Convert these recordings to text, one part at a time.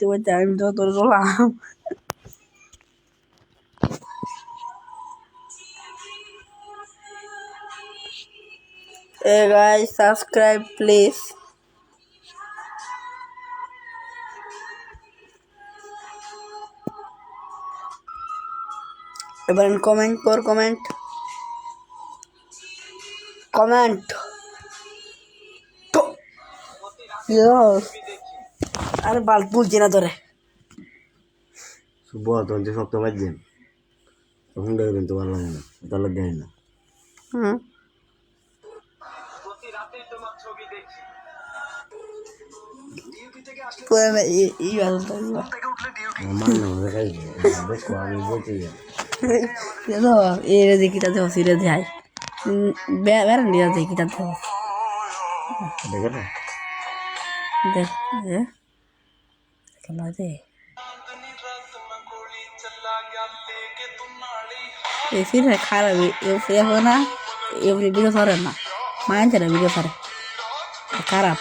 দেখতে পাচ্ছি আমি যত রলাম। Hey guys, subscribe please. এবার কমেন্ট কর, কমেন্ট আরে বাল তুলছি না তোরে শুভ তোমার শক্ত বাজছেন তখন দেখবেন তোমার লাগে না তার লাগে না। এরে দেখিটা দেবো সিরে যাই বেড়ান দিয়া দেখিটা দেবো দেখে না দেখ খেলা দে এসি না খারাপ এখন না এমনি ভিডিও ধরে না মানছে না ভিডিও ধরে খারাপ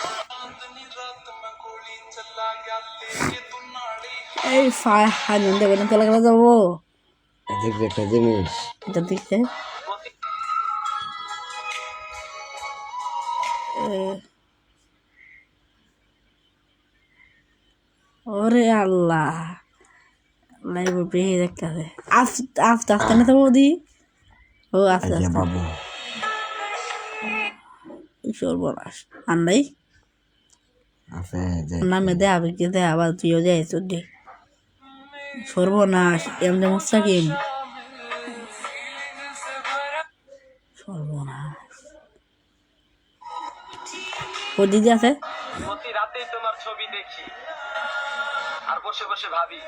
এই হাজন দেবেন তোলা গেলে যাবো দেখবে একটা জিনিস এটা দেখতে ওরে আল্লাহ লাইভ বেশি দেখতে আস্তে আস্তে আস্তে না তো বৌদি ও আস্তে আস্তে বাবু সর্বনাশ আন্দাই আছে নামে দেখাবে কি দেখাবার তুইও যাই তোর দে সর্বনাশ এমনি মুস্তাকিম সর্বনাশ ও দিদি আছে প্রতি রাতেই তোমার ছবি দেখি আর বসে বসে ভাবি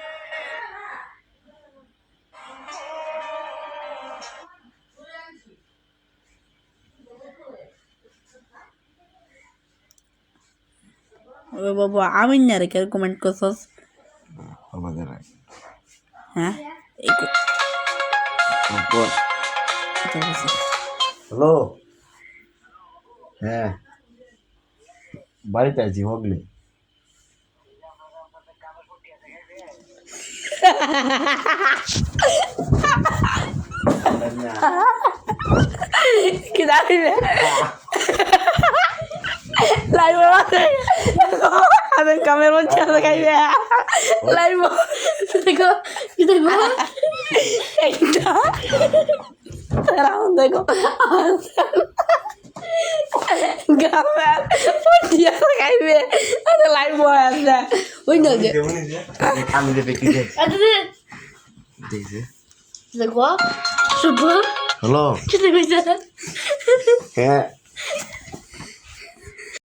ও বাবা আমি না রে কেউ কমেন্ট করছস আমাদের হ্যাঁ এই হ্যালো হ্যাঁ বাড়িতে আছি হগলে কি দাঁড়িয়ে লাইভ আমি কামের মধ্যে আছে খাইবে লাইভ দেখো কি দেখো এইটা রাউন্ড দেখো গ্রামের পটিয়া খাইবে আরে লাইভ আছে ওই না যে আমি দেবে কি দেখো শুভ হ্যালো কি দেখো হ্যাঁ